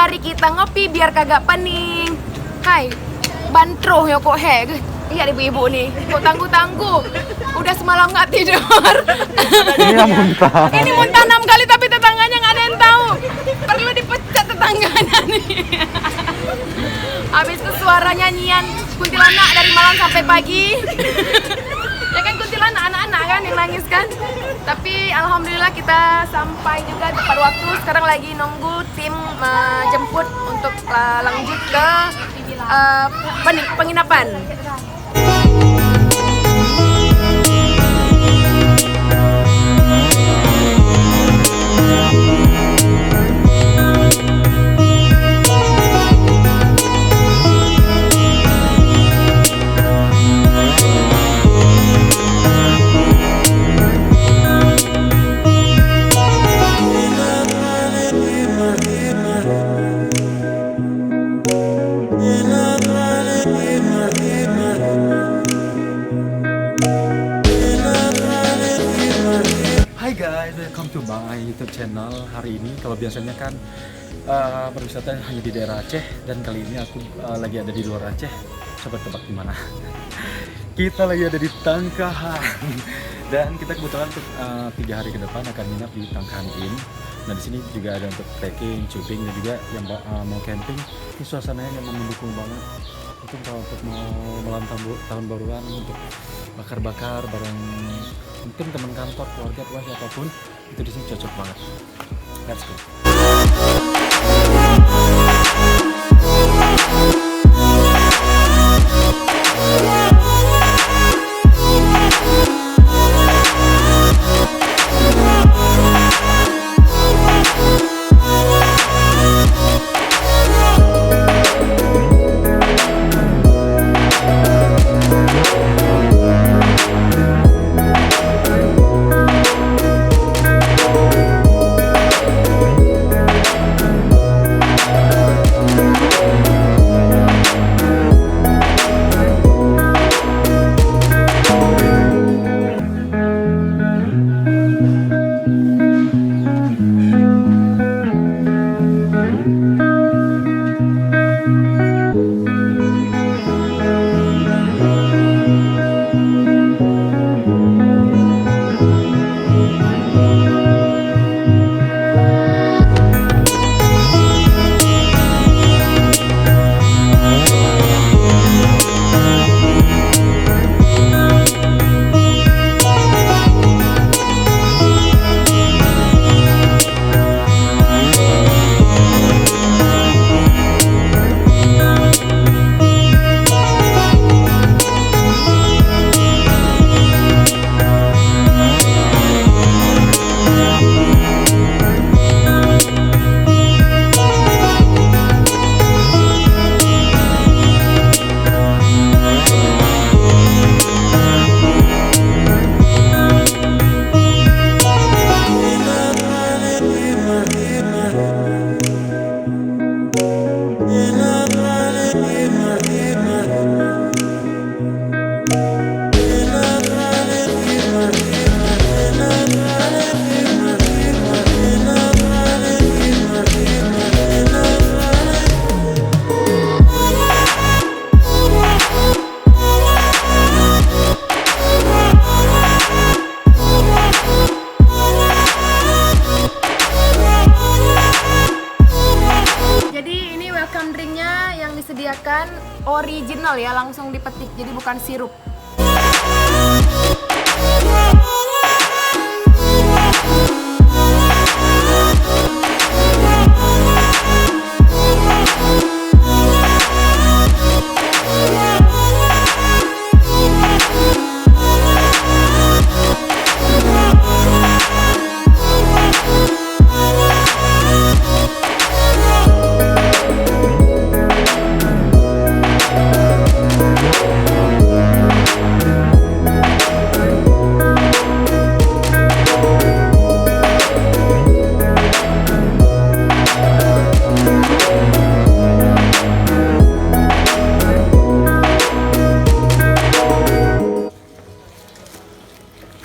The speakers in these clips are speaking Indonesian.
Mari kita ngopi biar kagak pening. Hai, bantro ya kok Iya ibu-ibu nih, kok tangguh-tangguh. Udah semalam nggak tidur. Ini yang muntah. Ini muntah 6 kali tapi tetangganya nggak ada yang tahu. Perlu dipecat tetangganya nih. Habis itu suara nyanyian kuntilanak dari malam sampai pagi. Ya kan kuntilanak anak-anak kan yang nangis kan. Tapi alhamdulillah kita sampai juga tepat waktu. Sekarang lagi nunggu tim jemput untuk lanjut ke penginapan. Hai guys, welcome to my YouTube channel. Hari ini kalau biasanya kan berwisata hanya di daerah Aceh, dan kali ini aku lagi ada di luar Aceh. Coba tebak di mana? Kita lagi ada di Tangkahan. Dan kita kebetulan untuk 3 hari ke depan akan nginap di Tangkahan Inn. Nah di sini juga ada untuk trekking, tubing, dan juga yang mau camping. Ini suasananya memang mendukung banget. Mungkin kalau untuk mau malam tahun baruan, untuk bakar-bakar bareng mungkin teman kantor, keluarga, siapapun, itu di sini cocok banget. Let's go. Disediakan original ya, langsung dipetik, jadi bukan sirup.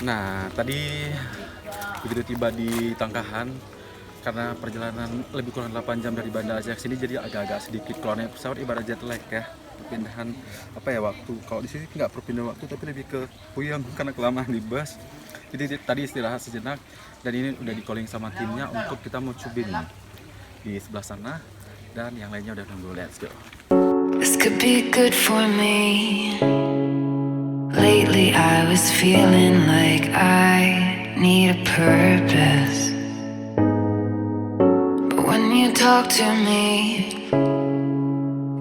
Nah, tadi begitu tiba di Tangkahan, karena perjalanan lebih kurang 8 jam dari Banda Aceh sini, jadi agak-agak sedikit kalau naik pesawat ibarat jet lag ya, perpindahan apa ya waktu. Kalau di sini nggak perpindahan waktu tapi lebih ke puyeng karena kelamaan di bus. Jadi tadi istirahat sejenak dan ini udah di calling sama timnya untuk kita mau cubin di sebelah sana dan yang lainnya udah nunggu. Let's go. This could be good for me. Lately I was feeling like I need a purpose. But when you talk to me,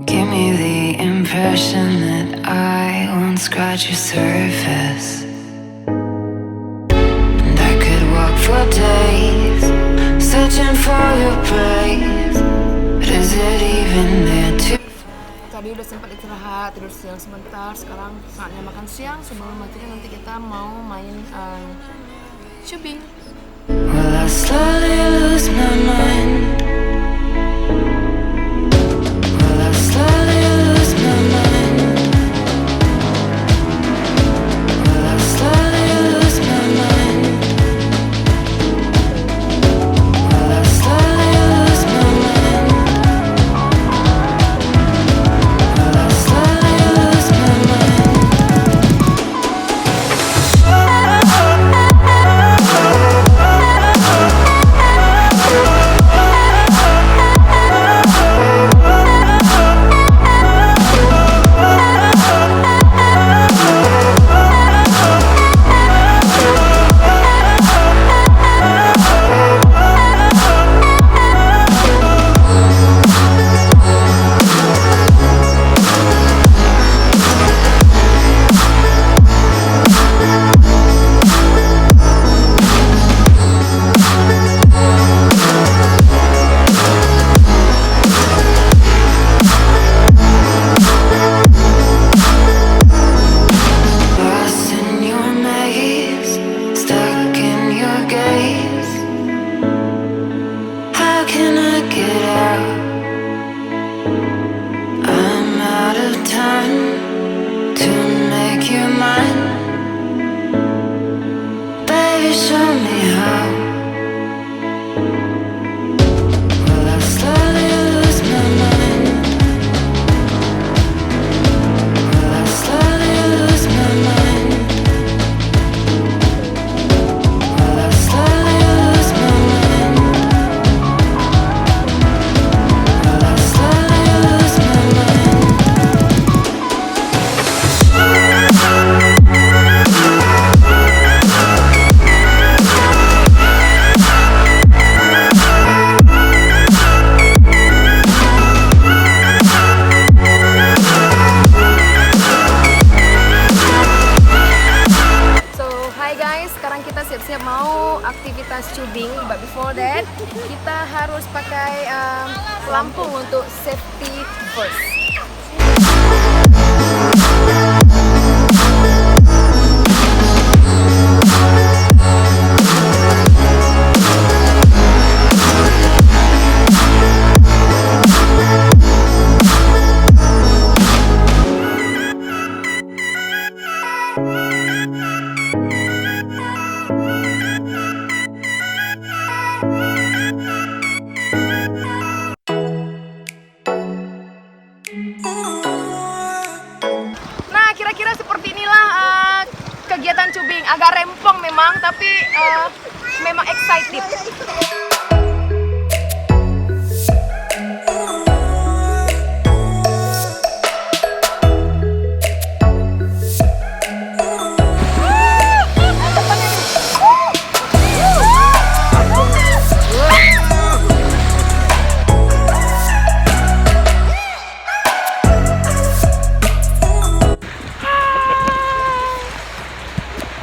give me the impression that I won't scratch your surface. And I could walk for days, searching for your praise. But is it even there to Tadi udah sempat istirahat, tidur siang sebentar. Sekarang saatnya makan siang sebelum nanti kita mau main tubing. Will I slowly lose my mind? Will I slowly lose my mind? Will I slowly lose my mind? Will I slowly lose my mind? Will I slowly lose my mind? Lost in your maze, stuck in your gaze. How can I get out? I'm out of time to make you mine. Baby, show me how. Will I slowly lose my mind? Will I slowly lose my mind? Will I slowly lose my mind? Will I slowly lose my mind? So, hi guys, sekarang kita siap-siap mau aktivitas tubing. But before that, kita harus pakai pelampung untuk safety first. Nah, kira-kira seperti inilah kegiatan tubing. Agak rempong memang, tapi memang excited.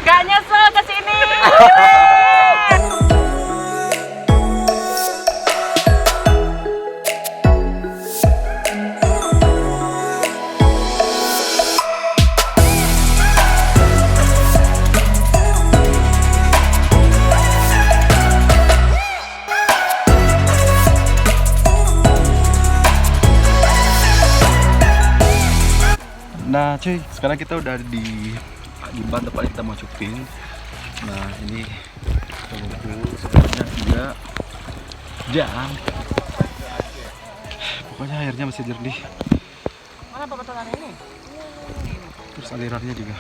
Gak nyesel kesini. Nah cuy, sekarang kita udah di ban tempat kita mau cuping. Nah ini kita ngumpul sebenarnya 3 jam. Pokoknya airnya masih jernih. Mana pembetulan ini? Terus alirannya juga.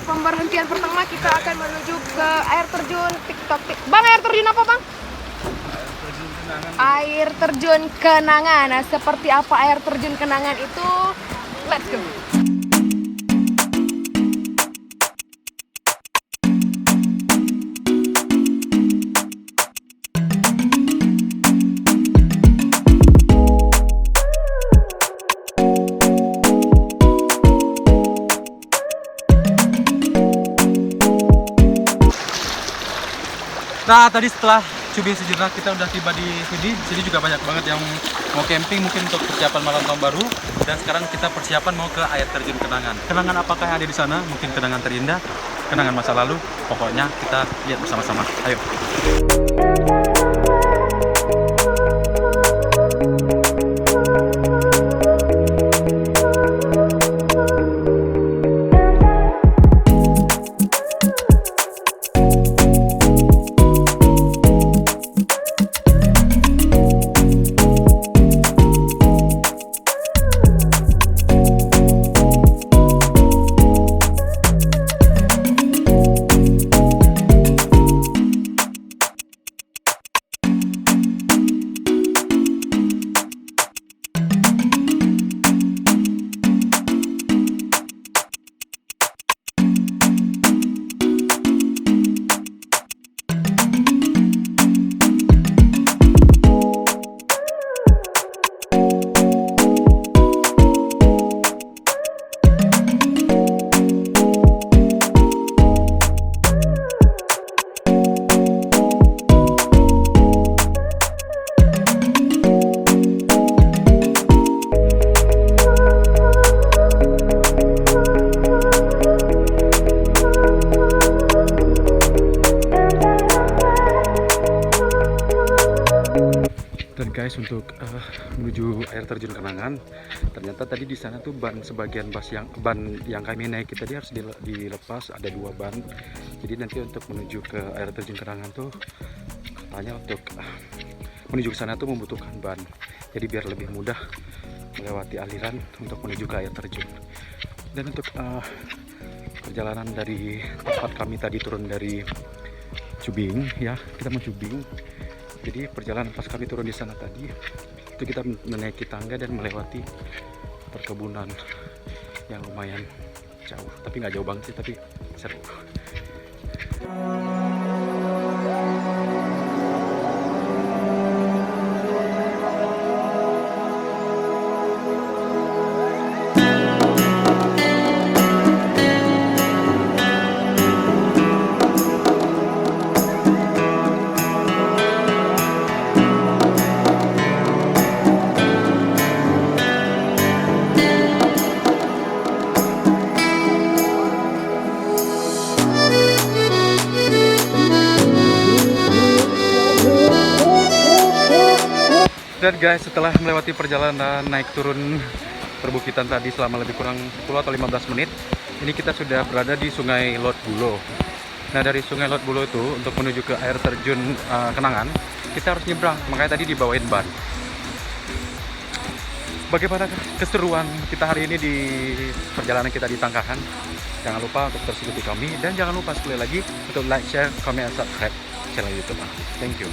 Pemberhentian pertama kita akan menuju ke air terjun TikTok. Bang, air terjun apa, Bang? Air terjun Kenangan. Nah, seperti apa air terjun Kenangan itu? Let's go. Nah, tadi setelah cubing sejenak kita udah tiba di sini. Sini juga banyak banget yang mau camping mungkin untuk persiapan malam tahun baru. Dan sekarang kita persiapan mau ke air terjun Kenangan. Kenangan apakah yang ada di sana? Mungkin kenangan terindah, kenangan masa lalu. Pokoknya kita lihat bersama-sama. Ayo. Guys, untuk menuju air terjun Kenangan, ternyata tadi di sana tuh sebagian ban yang kami naik tadi harus dilepas, ada 2 ban. Jadi nanti untuk menuju ke air terjun Kenangan tuh katanya untuk menuju ke sana tuh membutuhkan ban. Jadi biar lebih mudah melewati aliran untuk menuju ke air terjun. Dan untuk perjalanan dari tempat kami tadi turun dari Cubing, ya kita mau Cubing. Jadi perjalanan pas kami turun di sana tadi itu kita menaiki tangga dan melewati perkebunan yang lumayan jauh, tapi nggak jauh banget sih, tapi seru. Dan guys, setelah melewati perjalanan naik turun perbukitan tadi selama lebih kurang 10 atau 15 menit. Ini kita sudah berada di Sungai Lot Bulo. Nah, dari Sungai Lot Bulo itu untuk menuju ke air terjun Kenangan, kita harus nyebrang. Makanya tadi dibawain ban. Bagaimana keseruan kita hari ini di perjalanan kita di Tangkahan? Jangan lupa untuk terus ikuti kami, dan jangan lupa sekali lagi untuk like, share, comment, dan subscribe channel YouTube. Thank you.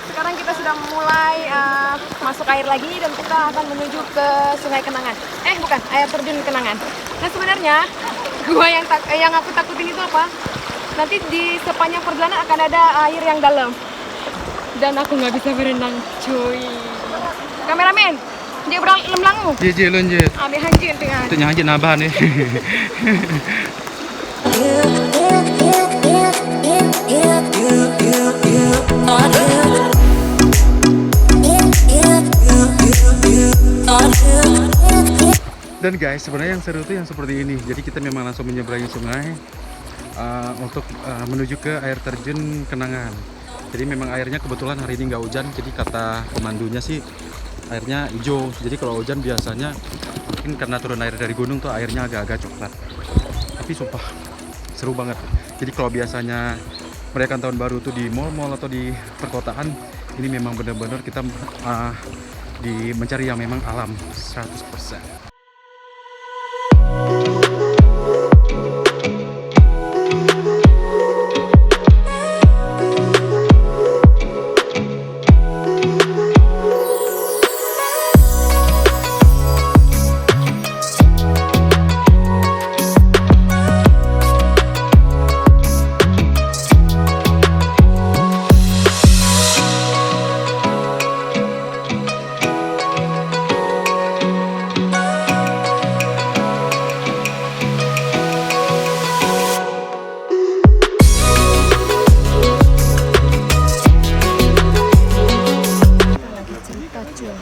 Sekarang kita sudah mulai masuk air lagi dan kita akan menuju ke Sungai Kenangan. Bukan, air terjun Kenangan. Nah, sebenarnya gua yang aku takutin itu apa? Nanti di sepanjang perjalanan akan ada air yang dalam. Dan aku nggak bisa berenang, cuy. Kameramen, dia berang lemlangu. Jeje lonje. Ambil hanjin dengan. Itu nyanyi nabah nih. Dan guys, sebenarnya yang seru tuh yang seperti ini. Jadi kita memang langsung menyeberangi sungai untuk menuju ke air terjun Kenangan. Jadi memang airnya kebetulan hari ini nggak hujan. Jadi kata pemandunya sih airnya hijau. Jadi kalau hujan biasanya mungkin karena turun air dari gunung tuh airnya agak-agak coklat. Tapi sumpah seru banget. Jadi kalau biasanya merayakan tahun baru tuh di mall-mall atau di perkotaan, ini memang benar-benar kita mencari yang memang alam 100%.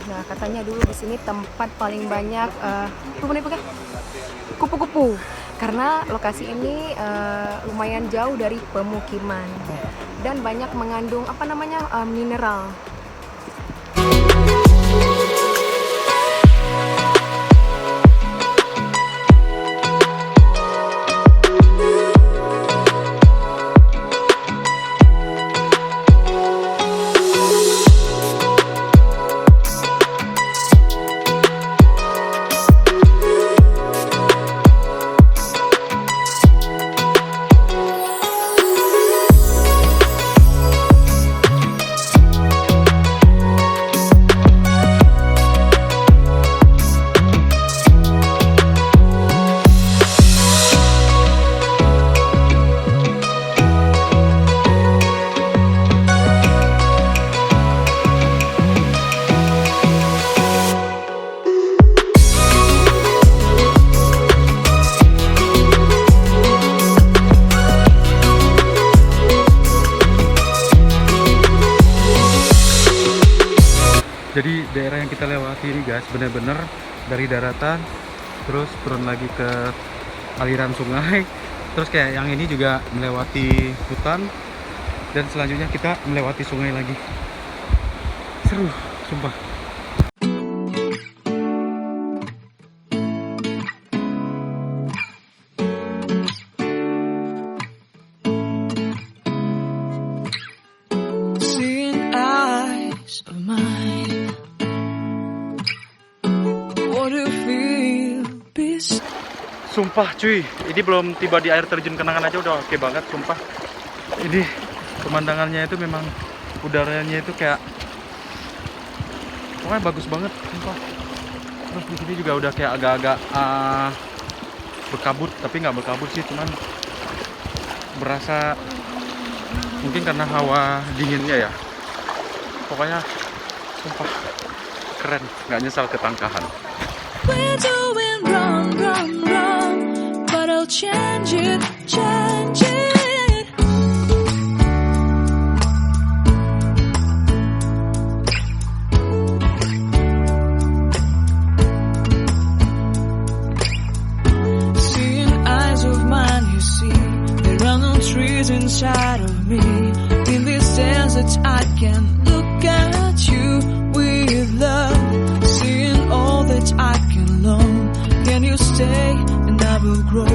Nah, katanya dulu di sini tempat paling banyak kupu-kupu. Karena lokasi ini lumayan jauh dari pemukiman dan banyak mengandung mineral. Jadi daerah yang kita lewati ini guys, benar-benar dari daratan terus turun lagi ke aliran sungai, terus kayak yang ini juga melewati hutan, dan selanjutnya kita melewati sungai lagi. Seru, sumpah. Sumpah cuy, ini belum tiba di air terjun Kenangan aja udah oke banget, sumpah. Ini pemandangannya itu memang udaranya itu kayak pokoknya bagus banget, sumpah. Terus di sini juga udah kayak agak-agak berkabut, tapi nggak berkabut sih, cuman berasa mungkin karena hawa dinginnya ya. Pokoknya sumpah keren, nggak nyesal ketangkahan. We're doing wrong, wrong, wrong, but I'll change it, change it. Seeing eyes of mine, you see, there are no trees inside of me. In this desert, I can look at you with love. Seeing all that I can learn. Can you stay and I will grow?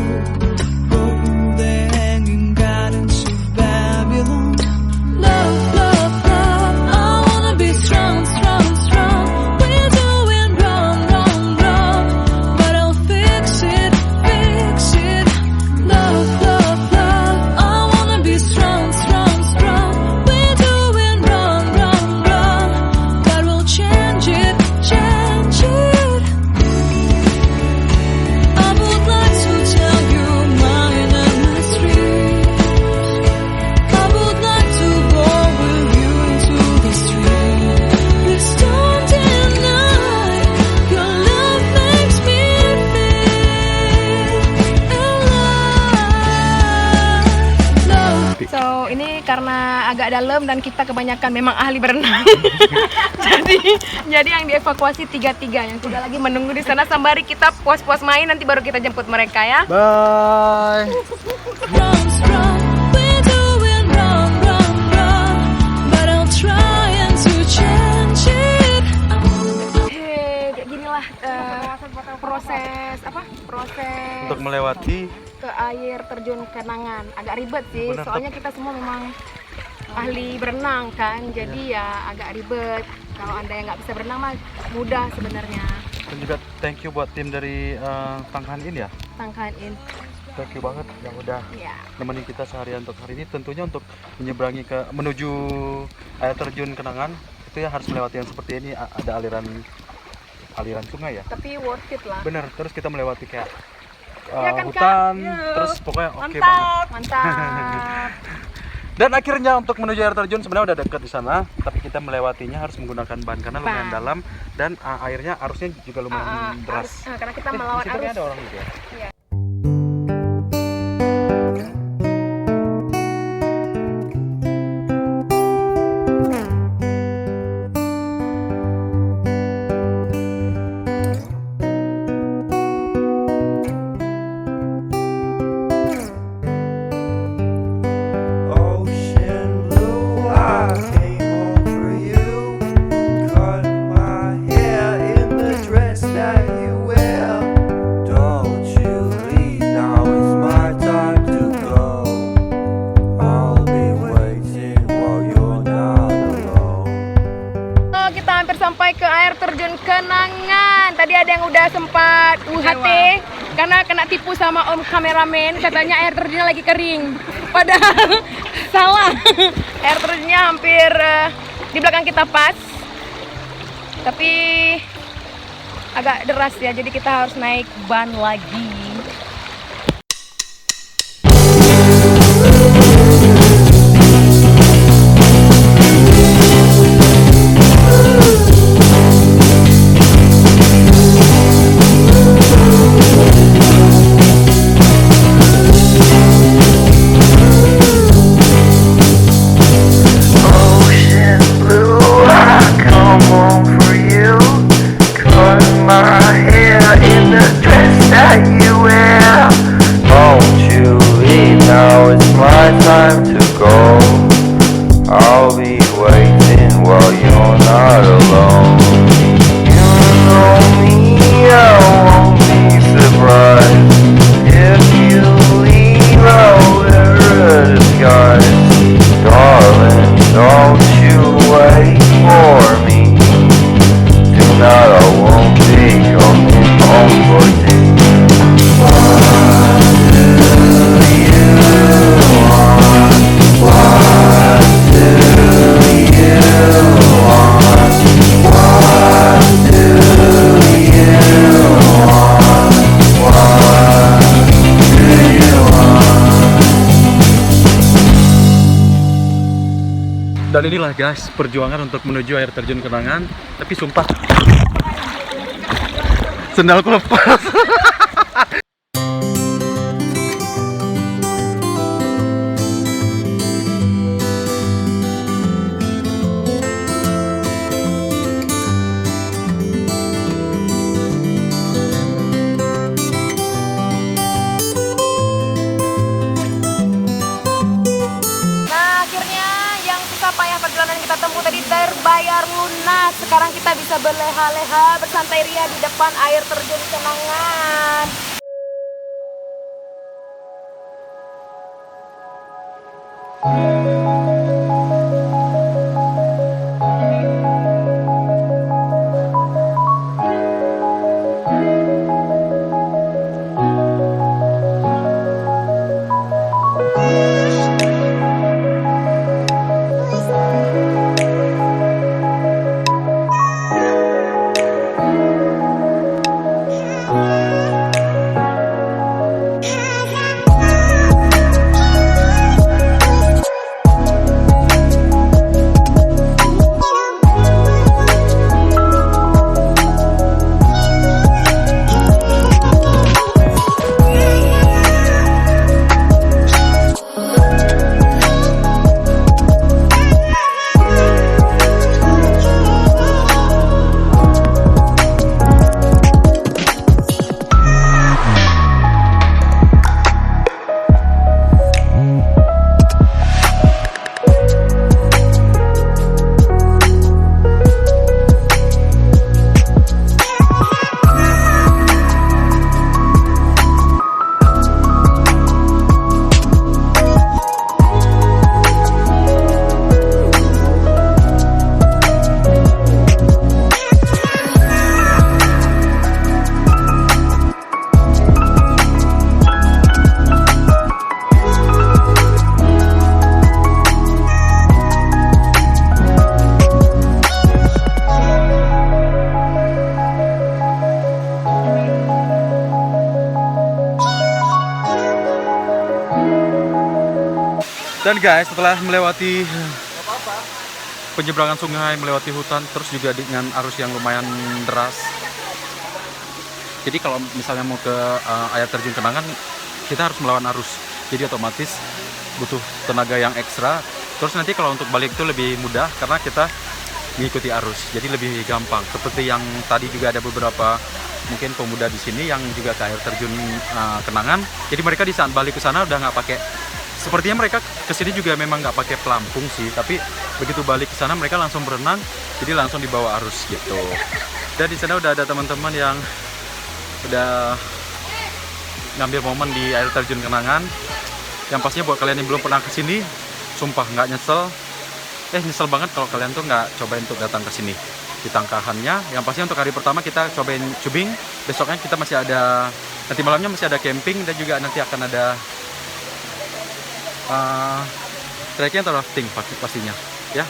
Grow the hanging gardens of Babylon. Love, love, love. I wanna be strong, strong, strong. We're doing wrong, wrong, wrong, but I'll fix it, fix it. Love, love, love. I wanna be strong, strong, strong. We're doing wrong, wrong, wrong, but we'll change it, change it. I would like to tell you my mysteries. I would like to go with you into the street. Please don't deny your love makes me feel alive. Love. So ini karena agak dalam dan kita kebanyakan memang ahli berenang. jadi yang dievakuasi 3 yang sudah lagi menunggu di sana. Sembari kita puas-puas main, nanti baru kita jemput mereka ya. Bye. Wrong, wrong. We're doing wrong, wrong, wrong, but I'll try and to change it. Kayak ginilah proses Untuk melewati ke air terjun Kenangan. Agak ribet sih, Bener, soalnya kita semua memang ahli berenang kan, jadi ya agak ribet. Kalau anda yang nggak bisa berenang mah mudah sebenarnya. dan juga thank you buat tim dari Tangkahan In ya. Tangkahan In. Thank you banget yang udah Ya. nemenin kita seharian untuk hari ini. Tentunya untuk menyeberangi menuju air terjun Kenangan itu ya harus melewati yang seperti ini, ada aliran sungai ya. Tapi worth it lah. Bener, terus kita melewati kayak Ya kan, Kak? hutan, Yuk. terus pokoknya oke banget. Mantap. Dan akhirnya untuk menuju air terjun sebenarnya udah dekat di sana, tapi kita melewatinya harus menggunakan ban karena lumayan Ban. dalam dan airnya arusnya juga lumayan deras. Karena kita melawan di situ arus. ada orang juga. Iya. Ocean blue, I came home for you. Cut my hair in the dress that you wear. Don't you leave, now it's my time to go. I'll be waiting while you're not alone. Oh, kita hampir sampai ke air terjun Kenangan. Tadi ada yang udah sempat UHT karena kena tipu sama om kameramen, katanya air terjunnya lagi kering. Padahal salah. Air terjunnya hampir di belakang kita pas. Tapi agak deras ya, jadi kita harus naik ban lagi. Ocean blue, I come home for you. Cut my hair in the dress that you wear. Won't you leave, now it's my time to go. I'll be waiting while you're not alone. You know me, I won't be surprised if you leave. I'll wear a disguise. Darling, don't you wait for me. Tonight I won't be coming home for tea. Dan inilah guys, perjuangan untuk menuju air terjun Kenangan. Tapi sumpah, sendalku lepas. Perjalanan yang kita tempuh tadi terbayar lunas. Sekarang kita bisa berleha-leha, bersantai ria di depan air terjun Kenangan. Dan guys, setelah melewati penyeberangan sungai, melewati hutan, terus juga dengan arus yang lumayan deras. Jadi kalau misalnya mau ke air terjun Kenangan, kita harus melawan arus. Jadi otomatis butuh tenaga yang ekstra. Terus nanti kalau untuk balik itu lebih mudah karena kita mengikuti arus. Jadi lebih gampang. Seperti yang tadi juga ada beberapa mungkin pemuda di sini yang juga ke air terjun Kenangan. Jadi mereka di saat balik ke sana udah nggak pakai. Sepertinya mereka kesini juga memang nggak pakai pelampung sih, tapi begitu balik ke sana mereka langsung berenang, jadi langsung dibawa arus gitu. Dan di sana udah ada teman-teman yang udah ngambil momen di air terjun Kenangan. Yang pastinya buat kalian yang belum pernah kesini, sumpah nggak nyesel. Nyesel banget kalau kalian tuh nggak cobain untuk datang ke sini. Di Tangkahannya, yang pastinya untuk hari pertama kita cobain cubing, besoknya kita masih ada, nanti malamnya masih ada camping dan juga nanti akan ada trekking atau rafting pastinya ya.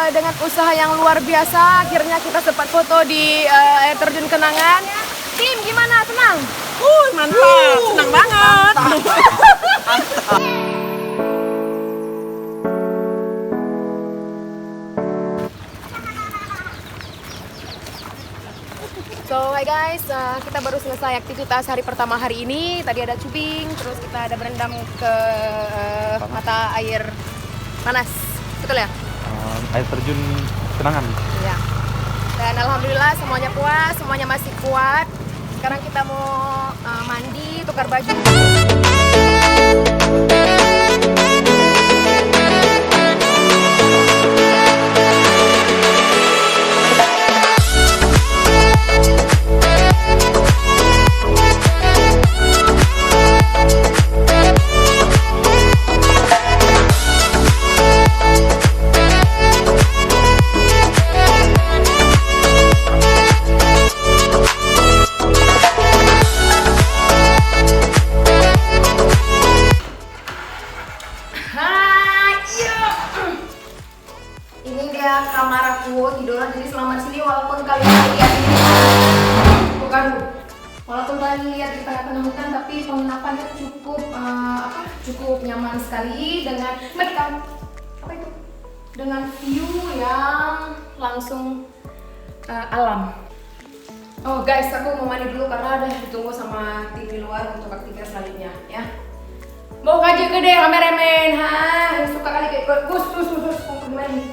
Dengan usaha yang luar biasa, akhirnya kita sempat foto di air terjun Kenangan. Tim, gimana? Senang? Mantap, senang banget. So, hi guys, kita baru selesai aktivitas hari pertama hari ini. Tadi ada cubing, terus kita ada berendam ke mata air panas, betul ya? Air terjun kenangan. Iya. Dan alhamdulillah semuanya puas, semuanya masih kuat. Sekarang kita mau mandi, tukar baju. Ini dia kamar aku tidur, jadi selama di sini walaupun kalian lihat ini bukan, walaupun kalian lihat di tengah-tengah hutan, tapi penginapannya cukup cukup nyaman sekali dengan dengan view yang langsung alam. Oh guys, aku mau mandi dulu karena udah ditunggu sama tim di luar untuk aktivitas selanjutnya ya. Mau ngaji gede kameramen, yang suka kali kayak gus mau mandi.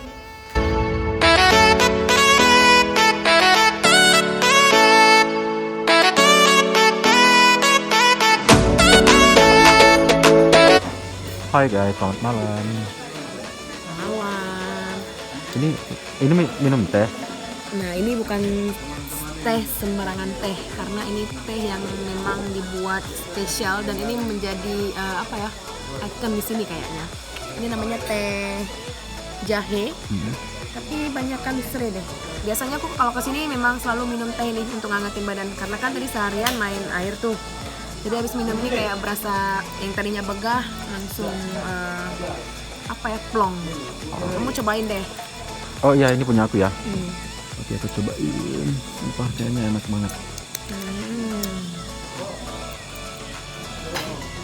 Hai guys, selamat malam. Malam. Ini minum teh. Nah ini bukan teh sembarangan teh, karena ini teh yang memang dibuat spesial dan ini menjadi ikon di sini kayaknya. Ini namanya teh jahe, tapi banyak kan serai deh. Biasanya aku kalau kesini memang selalu minum teh ini untuk ngangetin badan, karena kan tadi seharian main air tuh. Jadi habis minum ini kayak berasa yang tadinya begah langsung plong. Kamu cobain deh. Oh iya, ini punya aku ya. Oke, aku cobain. Sumpah kayaknya enak banget.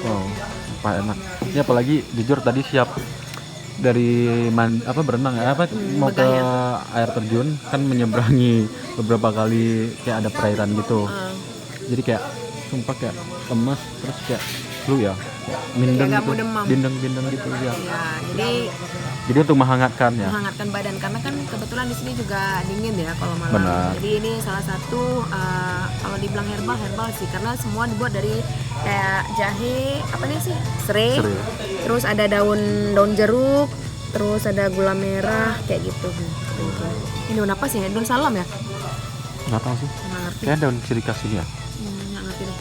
Wow, sumpah enak. Ini apalagi jujur tadi siap dari berenang ya, mau ke air terjun kan, menyeberangi beberapa kali kayak ada perairan gitu. Jadi kayak sumpah kayak lemas, terus kayak flu ya, mindeng kayak gitu, bindeng gitu ya. Jadi untuk menghangatkan badan, karena kan kebetulan di sini juga dingin ya kalau malam. Benar. Jadi ini salah satu kalau dibilang herbal sih, karena semua dibuat dari kayak jahe, serai. Terus ada daun jeruk, terus ada gula merah kayak gitu. Ini daun apa sih? Daun salam ya? Nggak tahu sih. Nggak ngerti. Kayak daun ciri khas ini ya. Nggak ngerti deh.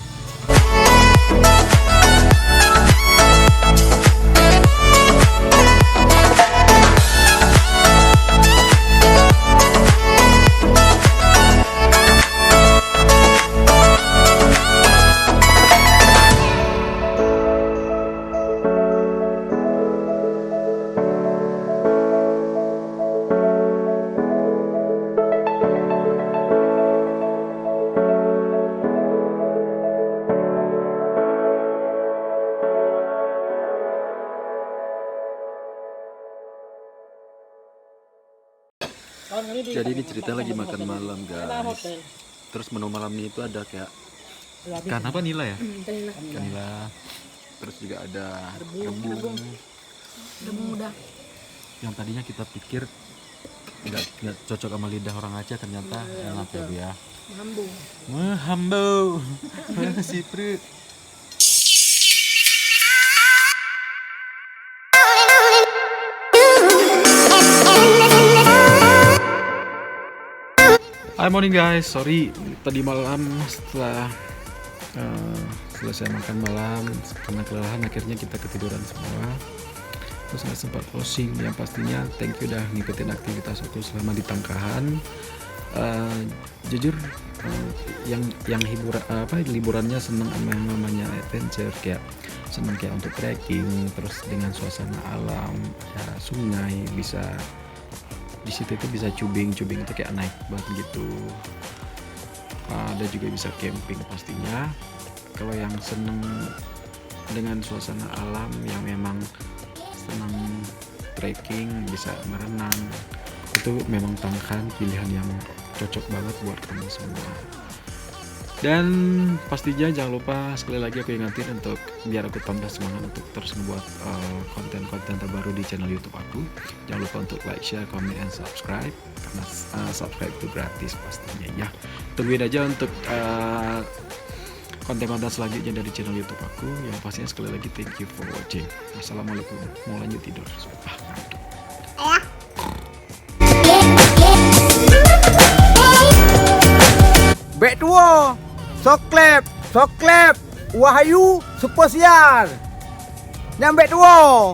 Jadi ini cerita lagi makan malam guys. Terus menu malamnya itu ada kayak ikan apa, nila ya? Ikan nila. Terus juga ada rebung muda. yang tadinya kita pikir nggak cocok sama lidah orang Aceh, ternyata enak ya Bu ya. Menghambau si perut. Hi morning guys, sorry tadi malam setelah selesai makan malam karena kelelahan akhirnya kita ketiduran semua, terus nggak sempat posting. Yang pastinya thank you udah ngikutin aktivitas aku selama di Tangkahan. Jujur yang liburannya seneng sama yang namanya adventure, kayak seneng kayak untuk trekking, terus dengan suasana alam ya, sungai, bisa di situ itu bisa cubing itu kayak naik banget gitu. Ada juga bisa camping pastinya. Kalau yang seneng dengan suasana alam, yang memang senang trekking, bisa berenang, itu memang Tangkahan pilihan yang cocok banget buat kamu semua. Dan pastinya jangan lupa sekali lagi aku ingatin untuk biar aku tambah semangat untuk terus membuat konten-konten terbaru di channel YouTube aku. Jangan lupa untuk like, share, comment, and subscribe karena subscribe itu gratis pastinya ya. Tungguin aja untuk konten-konten selanjutnya dari channel YouTube aku. Yang pastinya sekali lagi thank you for watching. Wassalamualaikum. Mau lanjut tidur. Ngantuk. Bek tua, sok clap, Wahyu Super Siar. Yang bek tua.